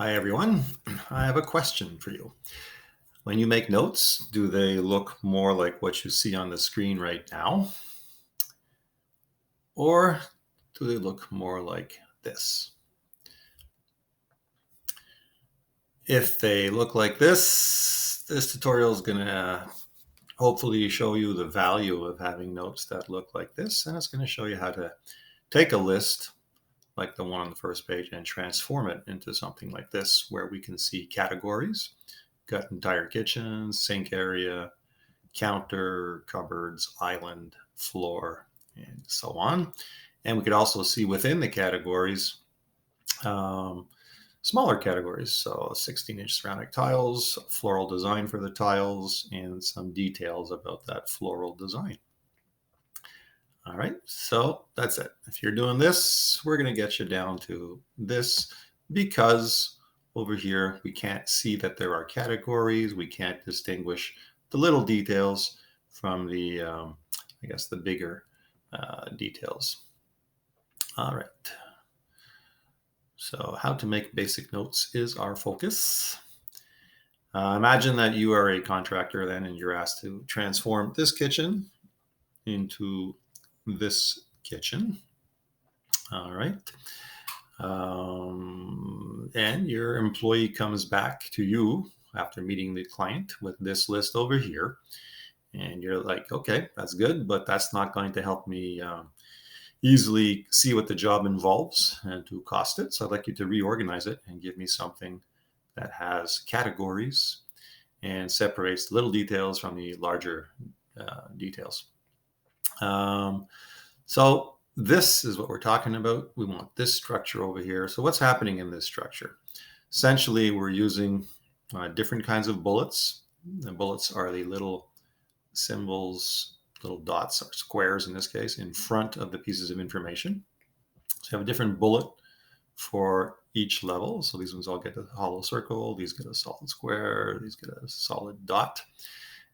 Hi, everyone. I have a question for you. When you make notes, do they look more like what you see on the screen right now? Or do they look more like this? If they look like this tutorial is going to hopefully show you the value of having notes that look like this. And it's going to show you how to take a list like the one on the first page and transform it into something like this, where we can see categories, got entire kitchen, sink area, counter, cupboards, island, floor, and so on. And we could also see within the categories um, smaller categories. So 16-inch ceramic tiles, floral design for the tiles, and some details about that floral design. All right, so that's it. If you're doing this, we're going to get you down to this because over here we can't see that there are categories. We can't distinguish the little details from the, I guess, the bigger details. All right, so how to make basic notes is our focus. Imagine that you are a contractor then and you're asked to transform this kitchen into this kitchen. All right. And your employee comes back to you after meeting the client with this list over here. And you're like, okay, that's good, but that's not going to help me easily see what the job involves and to cost it. So I'd like you to reorganize it and give me something that has categories and separates little details from the larger details. So this is what we're talking about. We want this structure over here. So what's happening in this structure? Essentially, we're using different kinds of bullets. The bullets are the little symbols, little dots or squares in this case, in front of the pieces of information. So you have a different bullet for each level. So these ones all get a hollow circle, these get a solid square, these get a solid dot.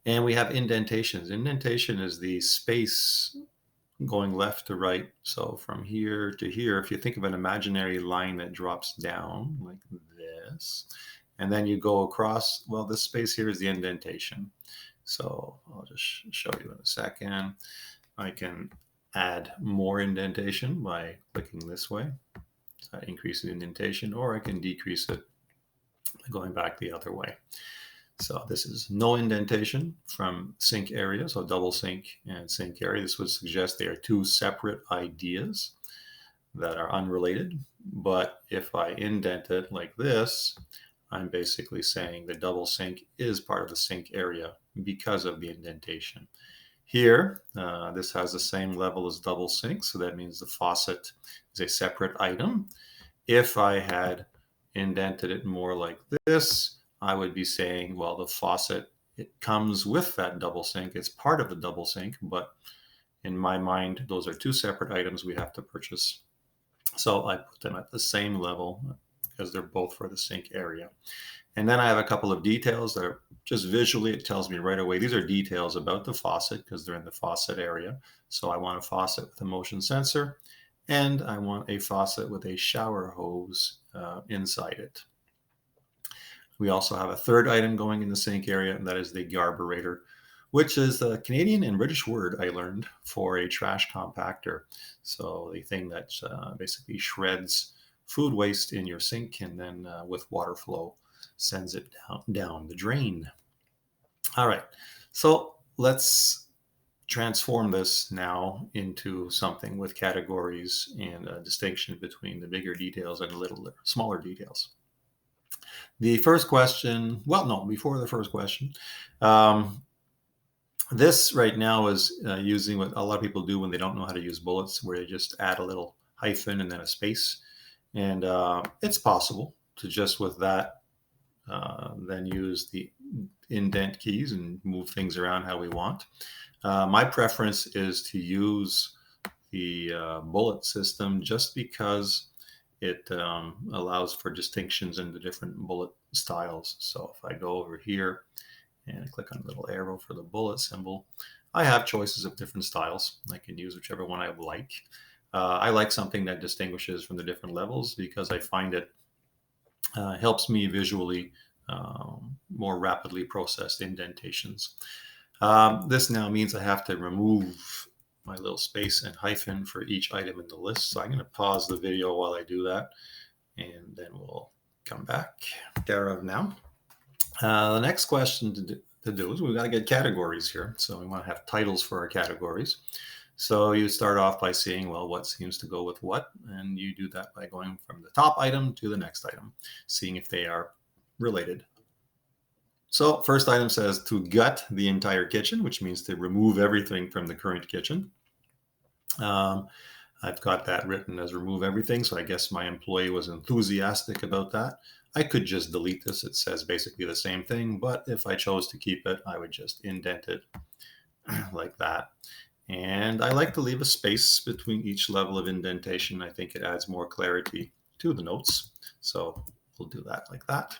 And we have indentations. Indentation is the space going left to right. So from here to here, if you think of an imaginary line that drops down like this, and then you go across, well, this space here is the indentation. So I'll just show you in a second. I can add more indentation by clicking this way. So I increase the indentation, or I can decrease it by going back the other way. So this is no indentation from sink area, so double sink and sink area. This would suggest they are two separate ideas that are unrelated. But if I indent it like this, I'm basically saying the double sink is part of the sink area because of the indentation. Here, this has the same level as double sink, so that means the faucet is a separate item. If I had indented it more like this, I would be saying, well, the faucet, it comes with that double sink. It's part of the double sink, but in my mind, those are two separate items we have to purchase. So I put them at the same level because they're both for the sink area. And then I have a couple of details that are just visually, it tells me right away, these are details about the faucet because they're in the faucet area. So I want a faucet with a motion sensor, and I want a faucet with a shower hose inside it. We also have a third item going in the sink area, and that is the garburator, which is the Canadian and British word I learned for a trash compactor. So the thing that basically shreds food waste in your sink and then with water flow sends it down the drain. All right, so let's transform this now into something with categories and a distinction between the bigger details and the little smaller details. The first question, well, no, before the first question, this right now is using what a lot of people do when they don't know how to use bullets, where they just add a little hyphen and then a space. And it's possible to just with that, then use the indent keys and move things around how we want. My preference is to use the bullet system just because it allows for distinctions in the different bullet styles. So if I go over here and I click on the little arrow for the bullet symbol, I have choices of different styles. I can use whichever one I like. I like something that distinguishes from the different levels because I find it helps me visually more rapidly process indentations. This now means I have to remove my little space and hyphen for each item in the list. So I'm going to pause the video while I do that, and then we'll come back. Care of now. The next question to do is we've got to get categories here. So we want to have titles for our categories. So you start off by seeing, well, what seems to go with what, and you do that by going from the top item to the next item, seeing if they are related. So first item says to gut the entire kitchen, which means to remove everything from the current kitchen. I've got that written as remove everything, so I guess my employee was enthusiastic about that. I could just delete this. It says basically the same thing, but if I chose to keep it, I would just indent it like that. And I like to leave a space between each level of indentation. I think it adds more clarity to the notes. So we'll do that like that.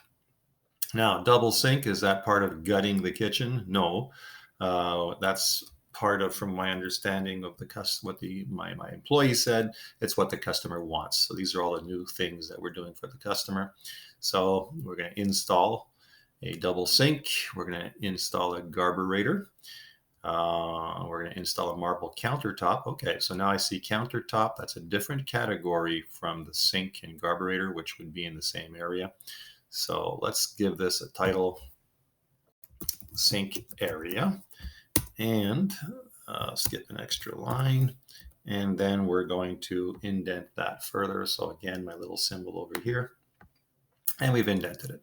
Now, double sink, is that part of gutting the kitchen? No, that's part of, from my understanding of what my employee said, it's what the customer wants. So these are all the new things that we're doing for the customer. So we're going to install a double sink. We're going to install a garburator. We're going to install a marble countertop. Okay, so now I see countertop. That's a different category from the sink and garburator, which would be in the same area. So let's give this a title, sink area, and skip an extra line. And then we're going to indent that further. So again, my little symbol over here, and we've indented it.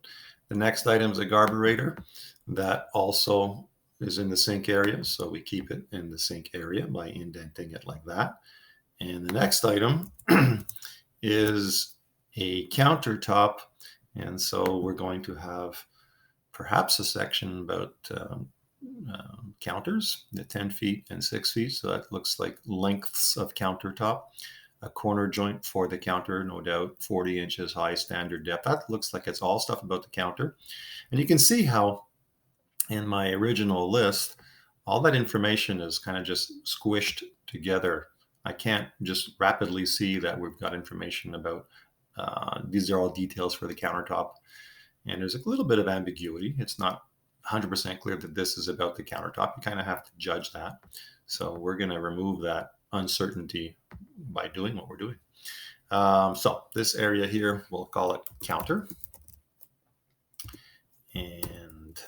The next item is a garburator. That also is in the sink area. So we keep it in the sink area by indenting it like that. And the next item is a countertop. And so we're going to have perhaps a section about counters, the 10 feet and 6 feet. So that looks like lengths of countertop. A corner joint for the counter, no doubt, 40 inches high, standard depth. That looks like it's all stuff about the counter. And you can see how in my original list, all that information is kind of just squished together. I can't just rapidly see that we've got information about, these are all details for the countertop. And there's a little bit of ambiguity. It's not 100% clear that this is about the countertop. You kind of have to judge that. So we're going to remove that uncertainty by doing what we're doing. So this area here, we'll call it counter. And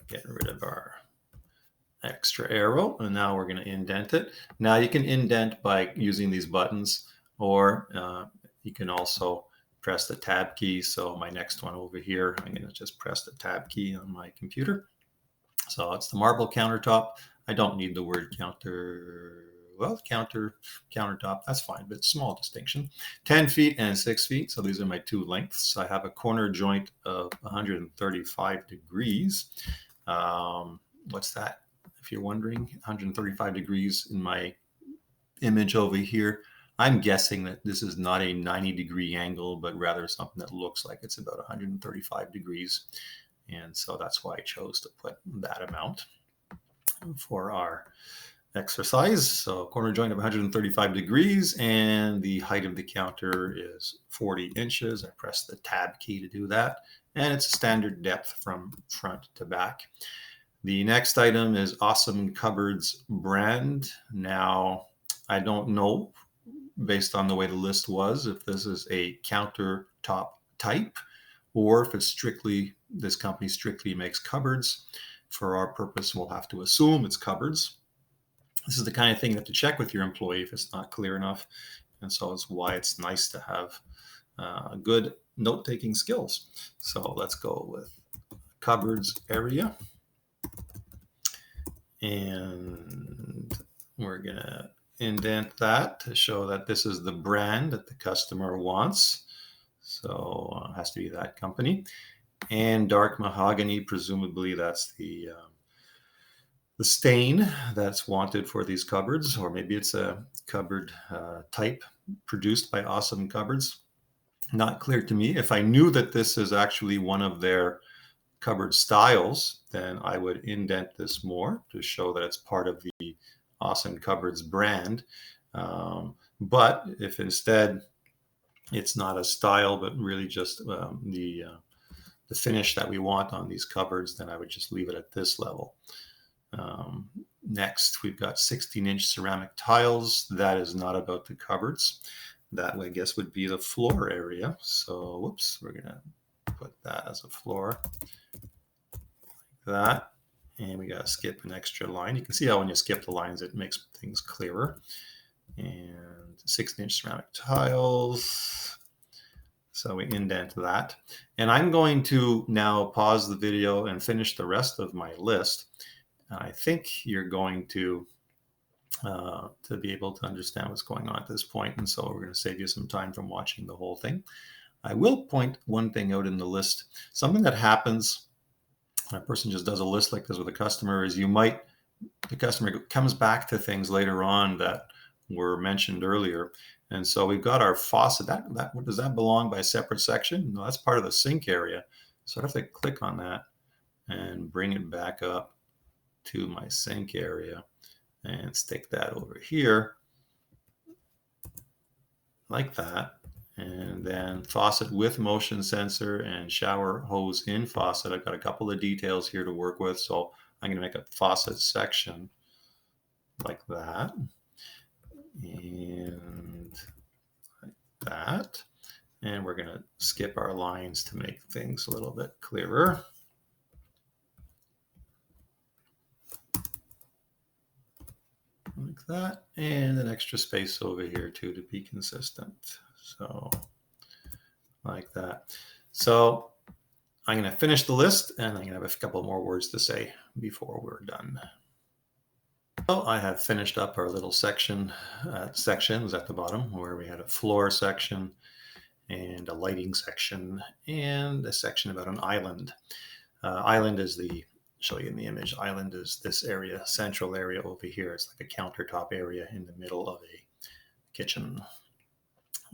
get rid of our extra arrow. And now we're going to indent it. Now you can indent by using these buttons, or you can also press the tab key. So my next one over here, I'm going to just press the tab key on my computer. So it's the marble countertop. I don't need the word counter. Well, countertop, that's fine, but small distinction. 10 feet and 6 feet. So these are my two lengths. I have a corner joint of 135 degrees. What's that? If you're wondering, 135 degrees in my image over here. I'm guessing that this is not a 90-degree angle, but rather something that looks like it's about 135 degrees. And so that's why I chose to put that amount for our exercise. So corner joint of 135 degrees, and the height of the counter is 40 inches. I press the tab key to do that. And it's a standard depth from front to back. The next item is Awesome Cupboards brand. Now, I don't know, based on the way the list was, if this is a countertop type, or if it's strictly, this company strictly makes cupboards. For our purpose, we'll have to assume it's cupboards. This is the kind of thing you have to check with your employee if it's not clear enough. And so it's why it's nice to have good note-taking skills. So let's go with cupboards area. And we're going to indent that to show that this is the brand that the customer wants. So it has to be that company. And dark mahogany, presumably that's the stain that's wanted for these cupboards, or maybe it's a cupboard type produced by Awesome Cupboards. Not clear to me. If I knew that this is actually one of their cupboard styles, then I would indent this more to show that it's part of the Awesome Cupboards brand. But if instead It's not a style, but really just the finish that we want on these cupboards, then I would just leave it at this level. Next, we've got 16-inch ceramic tiles. That is not about the cupboards. That, I guess, would be the floor area. So, whoops, we're going to put that as a floor, like that. And we got to skip an extra line. You can see how when you skip the lines, it makes things clearer. And 16-inch ceramic tiles. So we indent that. And I'm going to now pause the video and finish the rest of my list. I think you're going to be able to understand what's going on at this point. And so we're going to save you some time from watching the whole thing. I will point one thing out in the list. Something that happens when a person just does a list like this with a customer is the customer comes back to things later on that were mentioned earlier. And so we've got our faucet. Does that belong by a separate section? No, that's part of the sink area. So I have to click on that and bring it back up to my sink area and stick that over here like that. And then faucet with motion sensor and shower hose in faucet. I've got a couple of details here to work with. So I'm going to make a faucet section like that. And like that. And we're going to skip our lines to make things a little bit clearer. Like that. And an extra space over here too to be consistent. So like that. So I'm going to finish the list and I'm going to have a couple more words to say before we're done. So I have finished up our little sections at the bottom where we had a floor section and a lighting section and a section about an island. Island is show you in the image, island is this area, central area over here. It's like a countertop area in the middle of a kitchen.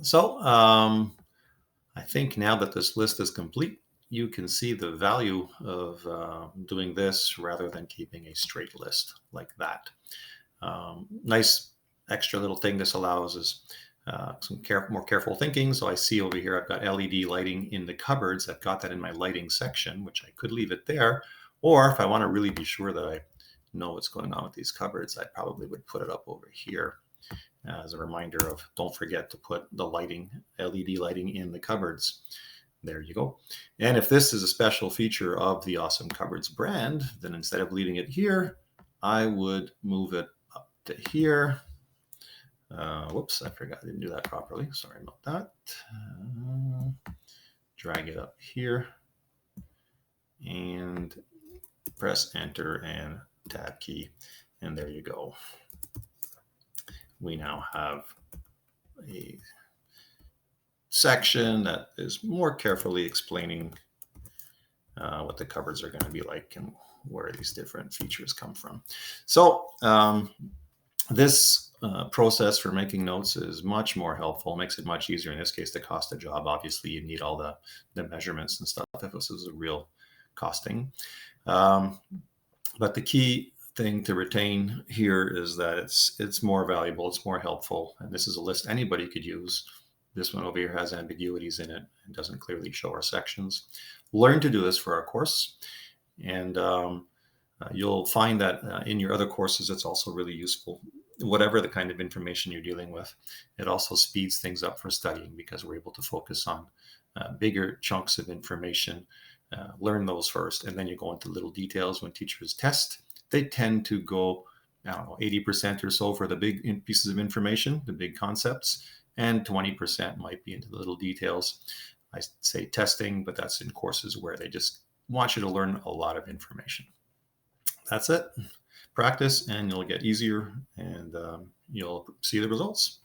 So I think now that this list is complete, you can see the value of doing this rather than keeping a straight list like that. Nice extra little thing this allows is some more careful thinking. So I see over here I've got LED lighting in the cupboards. I've got that in my lighting section, which I could leave it there. Or if I want to really be sure that I know what's going on with these cupboards, I probably would put it up over here as a reminder of don't forget to put the lighting, LED lighting in the cupboards. There you go. And if this is a special feature of the Awesome Cupboards brand, then instead of leaving it here, I would move it up to here. Whoops, I forgot I didn't do that properly. Sorry about that. Drag it up here and press enter and tab key. And there you go. We now have a section that is more carefully explaining what the cupboards are going to be like and where these different features come from. So this process for making notes is much more helpful, makes it much easier. In this case, the cost of job, obviously you need all the measurements and stuff if this is a real costing. But the key thing to retain here is that it's more valuable, it's more helpful, and this is a list anybody could use. This one over here has ambiguities in it and doesn't clearly show our sections. Learn to do this for our course, and you'll find that in your other courses it's also really useful. Whatever the kind of information you're dealing with, it also speeds things up for studying because we're able to focus on bigger chunks of information. Learn those first, and then you go into little details. When teachers test, they tend to go, I don't know, 80% or so for the big pieces of information, the big concepts, and 20% might be into the little details. I say testing, but that's in courses where they just want you to learn a lot of information. That's it. Practice and you'll get easier and you'll see the results.